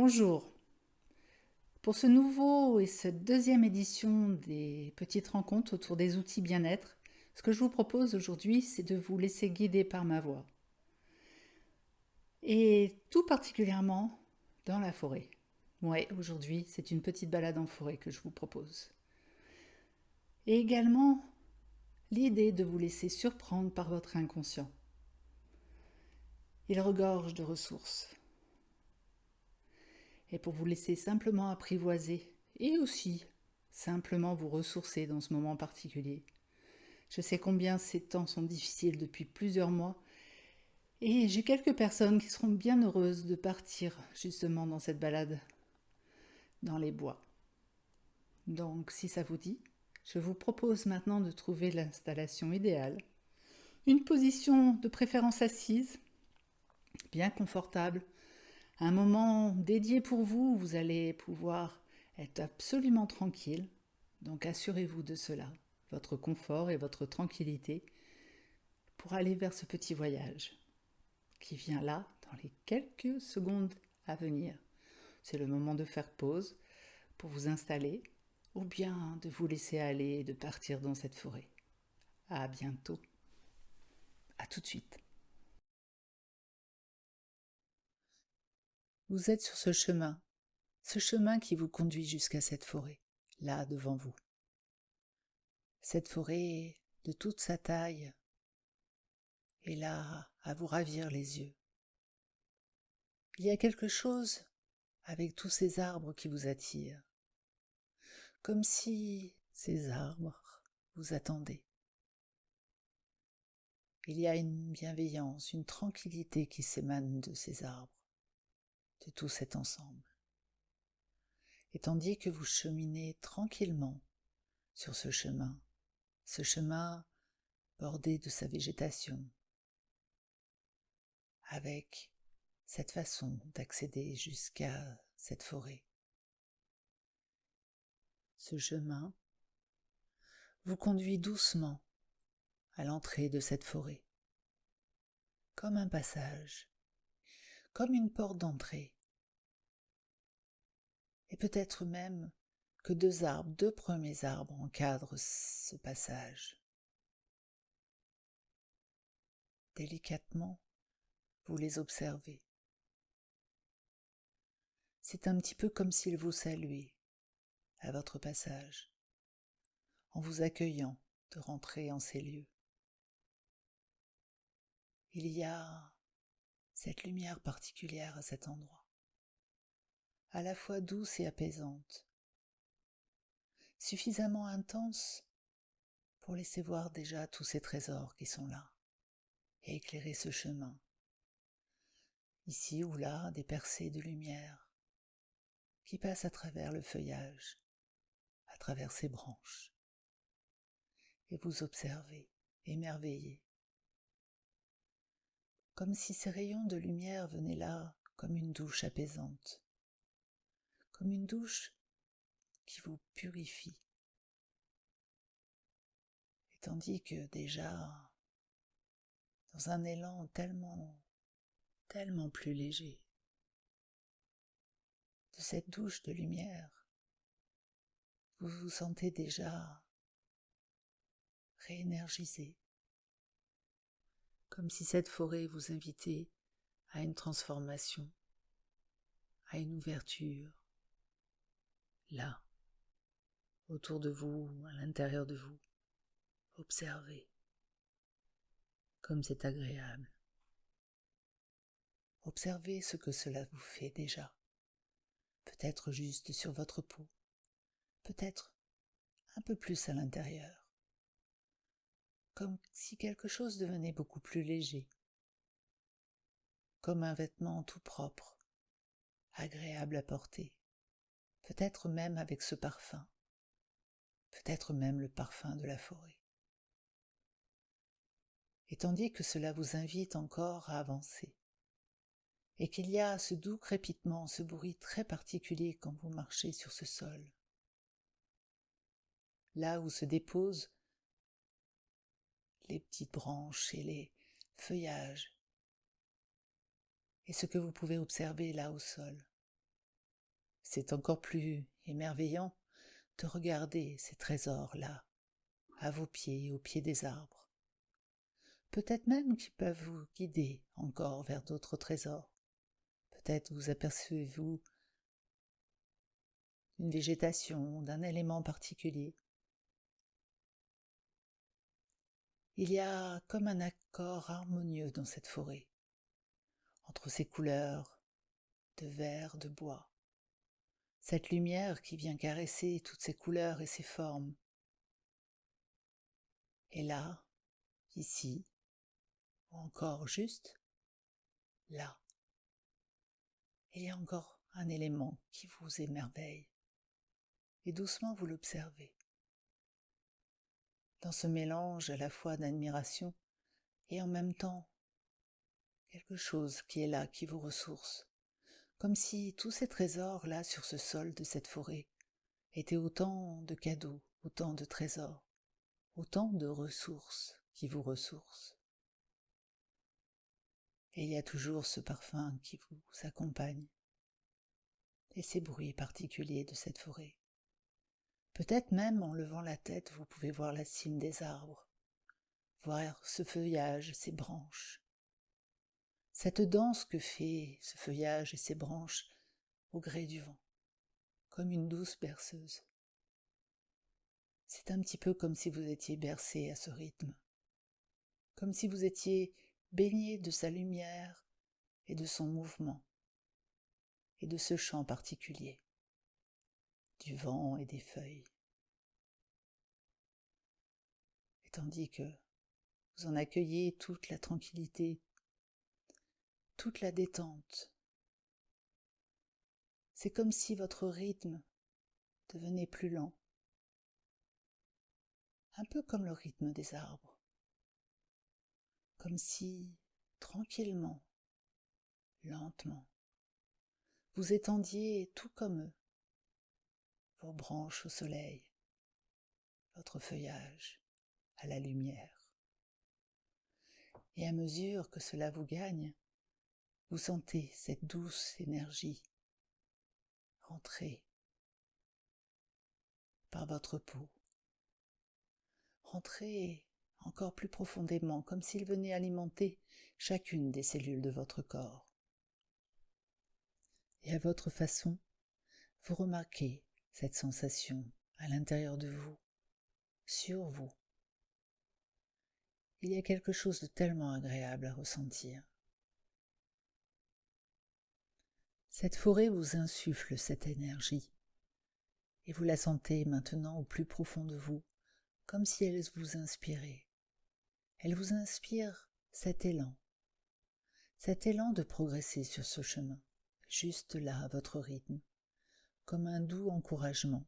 Bonjour. Pour ce nouveau et cette deuxième édition des petites rencontres autour des outils bien-être, ce que je vous propose aujourd'hui, c'est de vous laisser guider par ma voix. Et tout particulièrement dans la forêt. Ouais, aujourd'hui, c'est une petite balade en forêt que je vous propose. Et également, l'idée de vous laisser surprendre par votre inconscient. Il regorge de ressources. Et pour vous laisser simplement apprivoiser et aussi simplement vous ressourcer dans ce moment particulier. Je sais combien ces temps sont difficiles depuis plusieurs mois et j'ai quelques personnes qui seront bien heureuses de partir justement dans cette balade dans les bois. Donc si ça vous dit, je vous propose maintenant de trouver l'installation idéale. Une position de préférence assise, bien confortable, un moment dédié pour vous où vous allez pouvoir être absolument tranquille. Donc assurez-vous de cela, votre confort et votre tranquillité pour aller vers ce petit voyage qui vient là dans les quelques secondes à venir. C'est le moment de faire pause pour vous installer ou bien de vous laisser aller et de partir dans cette forêt. À bientôt. À tout de suite. Vous êtes sur ce chemin qui vous conduit jusqu'à cette forêt, là devant vous. Cette forêt de toute sa taille est là à vous ravir les yeux. Il y a quelque chose avec tous ces arbres qui vous attirent, comme si ces arbres vous attendaient. Il y a une bienveillance, une tranquillité qui s'émane de ces arbres, de tout cet ensemble. Et tandis que vous cheminez tranquillement sur ce chemin bordé de sa végétation, avec cette façon d'accéder jusqu'à cette forêt. Ce chemin vous conduit doucement à l'entrée de cette forêt, comme un passage, comme une porte d'entrée. Et peut-être même que deux premiers arbres encadrent ce passage. Délicatement, vous les observez. C'est un petit peu comme s'ils vous saluaient à votre passage, en vous accueillant de rentrer en ces lieux. Il y a cette lumière particulière à cet endroit, à la fois douce et apaisante, suffisamment intense pour laisser voir déjà tous ces trésors qui sont là et éclairer ce chemin. Ici ou là, des percées de lumière qui passent à travers le feuillage, à travers ses branches, et vous observez, émerveillé, comme si ces rayons de lumière venaient là comme une douche apaisante, comme une douche qui vous purifie. Et tandis que déjà, dans un élan tellement plus léger, de cette douche de lumière, vous vous sentez déjà réénergisé, comme si cette forêt vous invitait à une transformation, à une ouverture, là, autour de vous, à l'intérieur de vous. Observez comme c'est agréable. Observez ce que cela vous fait déjà, peut-être juste sur votre peau, peut-être un peu plus à l'intérieur, comme si quelque chose devenait beaucoup plus léger, comme un vêtement tout propre, agréable à porter, peut-être même avec ce parfum, peut-être même le parfum de la forêt. Et tandis que cela vous invite encore à avancer, et qu'il y a ce doux crépitement, ce bruit très particulier quand vous marchez sur ce sol, là où se déposent les petites branches et les feuillages, et ce que vous pouvez observer là au sol, C'est encore plus émerveillant de regarder ces trésors-là, à vos pieds, au pied des arbres. Peut-être même qu'ils peuvent vous guider encore vers d'autres trésors. Peut-être vous apercevez-vous d'une végétation, d'un élément particulier. Il y a comme un accord harmonieux dans cette forêt, entre ces couleurs de verre, de bois, cette lumière qui vient caresser toutes ces couleurs et ces formes. Et là, ici, ou encore juste là, il y a encore un élément qui vous émerveille. Et doucement vous l'observez. Dans ce mélange à la fois d'admiration et en même temps quelque chose qui est là, qui vous ressource, comme si tous ces trésors là sur ce sol de cette forêt étaient autant de cadeaux, autant de trésors, autant de ressources qui vous ressourcent. Et il y a toujours ce parfum qui vous accompagne, et ces bruits particuliers de cette forêt. Peut-être même en levant la tête, vous pouvez voir la cime des arbres, voir ce feuillage, ces branches. Cette danse que fait ce feuillage et ces branches au gré du vent, comme une douce berceuse. C'est un petit peu comme si vous étiez bercé à ce rythme, comme si vous étiez baigné de sa lumière et de son mouvement, et de ce chant particulier, du vent et des feuilles. Et tandis que vous en accueillez toute la tranquillité, toute la détente, c'est comme si votre rythme devenait plus lent, un peu comme le rythme des arbres, comme si, tranquillement, lentement, vous étendiez tout comme eux, vos branches au soleil, votre feuillage à la lumière. Et à mesure que cela vous gagne, vous sentez cette douce énergie rentrer par votre peau, rentrer encore plus profondément, comme s'il venait alimenter chacune des cellules de votre corps. Et à votre façon, vous remarquez cette sensation à l'intérieur de vous, sur vous. Il y a quelque chose de tellement agréable à ressentir. Cette forêt vous insuffle cette énergie, et vous la sentez maintenant au plus profond de vous, comme si elle vous inspirait. Elle vous inspire cet élan de progresser sur ce chemin, juste là à votre rythme, comme un doux encouragement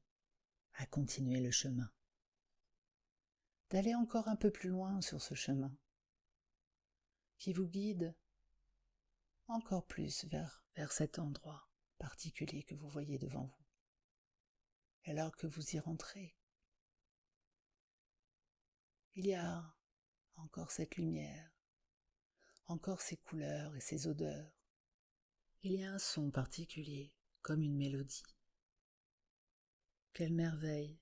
à continuer le chemin, d'aller encore un peu plus loin sur ce chemin, qui vous guide encore plus vers cet endroit particulier que vous voyez devant vous. Et alors que vous y rentrez, il y a encore cette lumière, encore ces couleurs et ces odeurs. Il y a un son particulier, comme une mélodie. Quelle merveille!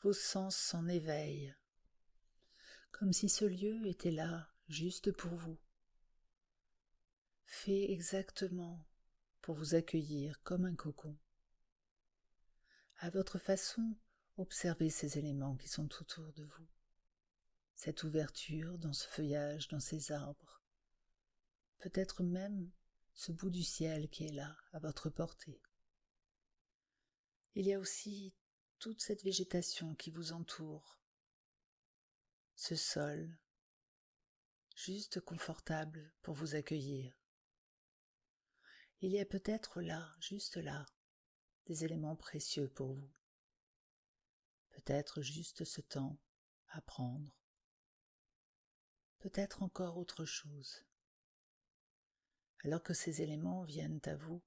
Vos sens s'en éveillent, comme si ce lieu était là, juste pour vous, fait exactement pour vous accueillir comme un cocon. À votre façon, observez ces éléments qui sont autour de vous, cette ouverture dans ce feuillage, dans ces arbres, peut-être même ce bout du ciel qui est là, à votre portée. Il y a aussi toute cette végétation qui vous entoure, ce sol, juste confortable pour vous accueillir. Il y a peut-être là, juste là, des éléments précieux pour vous. Peut-être juste ce temps à prendre. Peut-être encore autre chose. Alors que ces éléments viennent à vous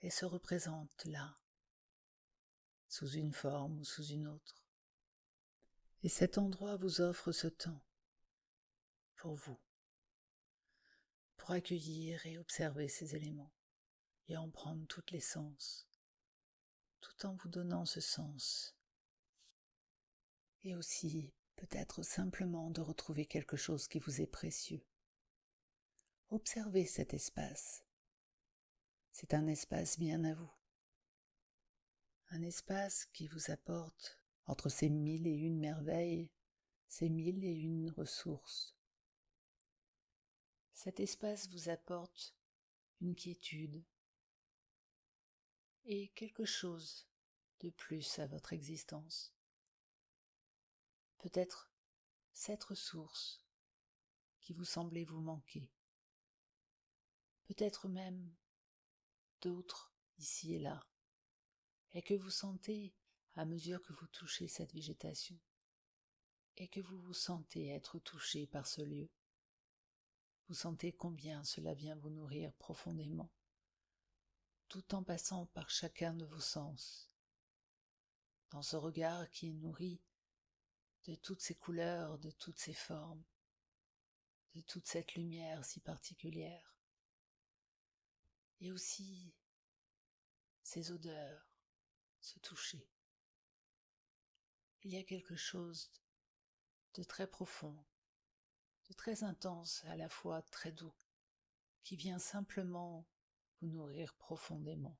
et se représentent là, sous une forme ou sous une autre. Et cet endroit vous offre ce temps pour vous, pour accueillir et observer ces éléments, et en prendre toutes les sens, tout en vous donnant ce sens. Et aussi, peut-être simplement de retrouver quelque chose qui vous est précieux. Observez cet espace. C'est un espace bien à vous. Un espace qui vous apporte, entre ces 1001 merveilles, ces 1001 ressources. Cet espace vous apporte une quiétude et quelque chose de plus à votre existence. Peut-être cette ressource qui vous semblait vous manquer. Peut-être même d'autres ici et là, et que vous sentez à mesure que vous touchez cette végétation, et que vous vous sentez être touché par ce lieu. Vous sentez combien cela vient vous nourrir profondément, tout en passant par chacun de vos sens, dans ce regard qui est nourri de toutes ces couleurs, de toutes ces formes, de toute cette lumière si particulière, et aussi ces odeurs, ce toucher. Il y a quelque chose de très profond, de très intense, à la fois très doux, qui vient simplement vous nourrir profondément,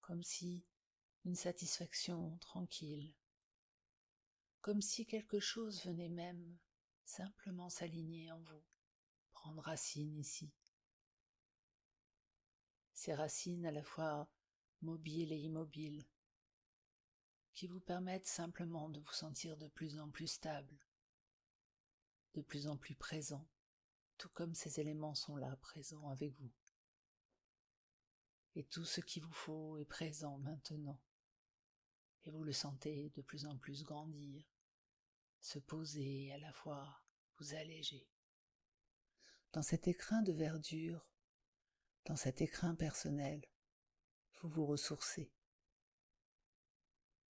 comme si une satisfaction tranquille, comme si quelque chose venait même simplement s'aligner en vous, prendre racine ici. Ces racines à la fois mobiles et immobiles, qui vous permettent simplement de vous sentir de plus en plus stable, de plus en plus présent, tout comme ces éléments sont là, présents avec vous. Et tout ce qu'il vous faut est présent maintenant, et vous le sentez de plus en plus grandir, se poser et à la fois vous alléger. Dans cet écrin de verdure, dans cet écrin personnel, vous vous ressourcez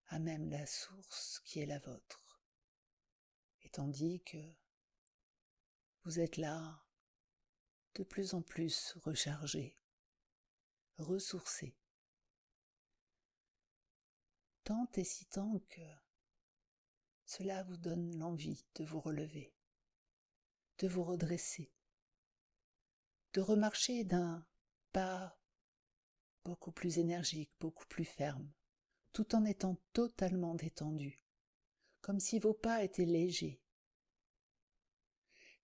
à même la source qui est la vôtre. Et tandis que vous êtes là, de plus en plus rechargé, ressourcé, tant et si tant que cela vous donne l'envie de vous relever, de vous redresser, de remarcher d'un pas beaucoup plus énergique, beaucoup plus ferme, tout en étant totalement détendu, comme si vos pas étaient légers.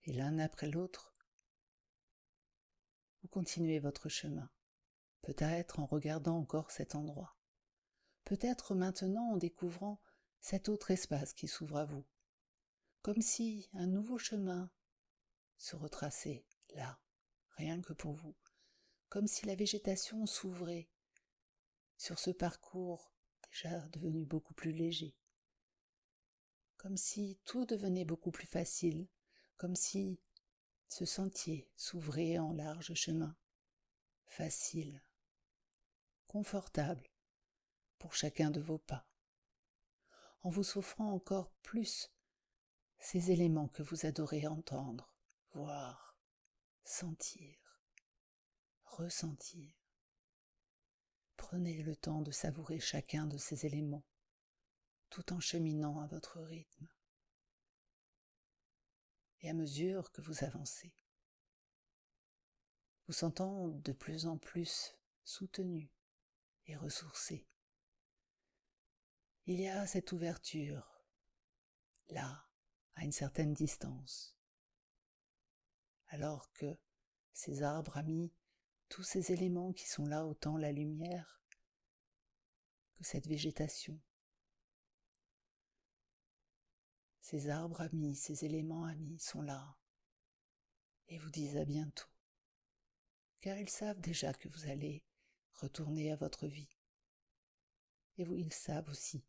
Et l'un après l'autre, vous continuez votre chemin, peut-être en regardant encore cet endroit, peut-être maintenant en découvrant cet autre espace qui s'ouvre à vous, comme si un nouveau chemin se retraçait là, rien que pour vous, comme si la végétation s'ouvrait sur ce parcours déjà devenu beaucoup plus léger, comme si tout devenait beaucoup plus facile, comme si ce sentier s'ouvrait en large chemin, facile, confortable pour chacun de vos pas, en vous offrant encore plus ces éléments que vous adorez entendre, voir, sentir, ressentir. Prenez le temps de savourer chacun de ces éléments, tout en cheminant à votre rythme. Et à mesure que vous avancez, vous sentant de plus en plus soutenu et ressourcé, il y a cette ouverture, là, à une certaine distance, alors que ces arbres amis, tous ces éléments qui sont là, autant la lumière que cette végétation, ces arbres amis, ces éléments amis sont là et vous disent à bientôt, car ils savent déjà que vous allez retourner à votre vie. Et vous, ils savent aussi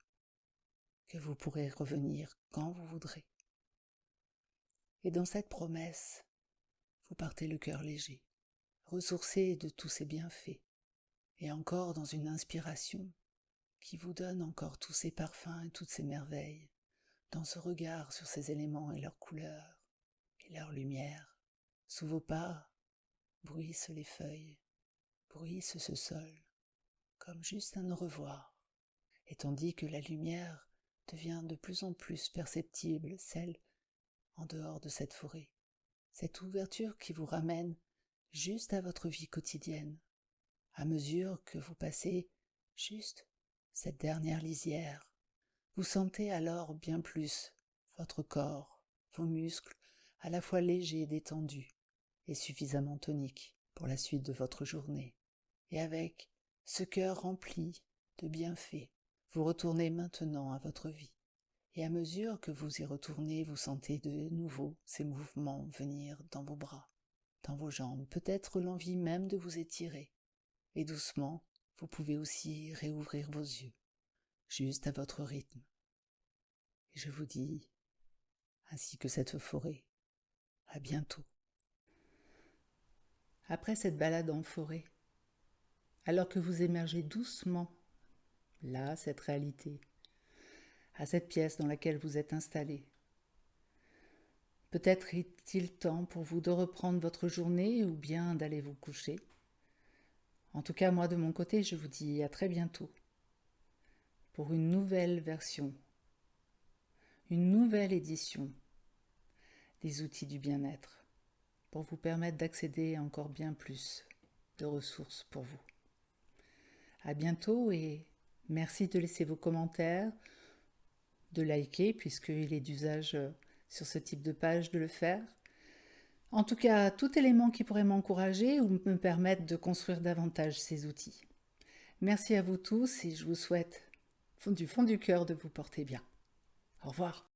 que vous pourrez revenir quand vous voudrez. Et dans cette promesse, vous partez le cœur léger, ressourcé de tous ces bienfaits, et encore dans une inspiration qui vous donne encore tous ces parfums et toutes ces merveilles, dans ce regard sur ces éléments et leurs couleurs et leurs lumières. Sous vos pas bruissent les feuilles, bruisse ce sol, comme juste un au revoir, et tandis que la lumière devient de plus en plus perceptible, celle en dehors de cette forêt, cette ouverture qui vous ramène juste à votre vie quotidienne, à mesure que vous passez juste cette dernière lisière. Vous sentez alors bien plus votre corps, vos muscles, à la fois légers et détendus, et suffisamment toniques pour la suite de votre journée. Et avec ce cœur rempli de bienfaits, vous retournez maintenant à votre vie. Et à mesure que vous y retournez, vous sentez de nouveau ces mouvements venir dans vos bras, dans vos jambes, peut-être l'envie même de vous étirer. Et doucement, vous pouvez aussi réouvrir vos yeux, juste à votre rythme. Et je vous dis, ainsi que cette forêt, à bientôt. Après cette balade en forêt, alors que vous émergez doucement, là, cette réalité, à cette pièce dans laquelle vous êtes installé, peut-être est-il temps pour vous de reprendre votre journée ou bien d'aller vous coucher. En tout cas, moi de mon côté, je vous dis à très bientôt pour une nouvelle version, une nouvelle édition des outils du bien-être pour vous permettre d'accéder à encore bien plus de ressources pour vous. À bientôt et merci de laisser vos commentaires, de liker puisqu'il est d'usage sur ce type de page de le faire. En tout cas, tout élément qui pourrait m'encourager ou me permettre de construire davantage ces outils. Merci à vous tous et je vous souhaite du fond du cœur de vous porter bien. Au revoir.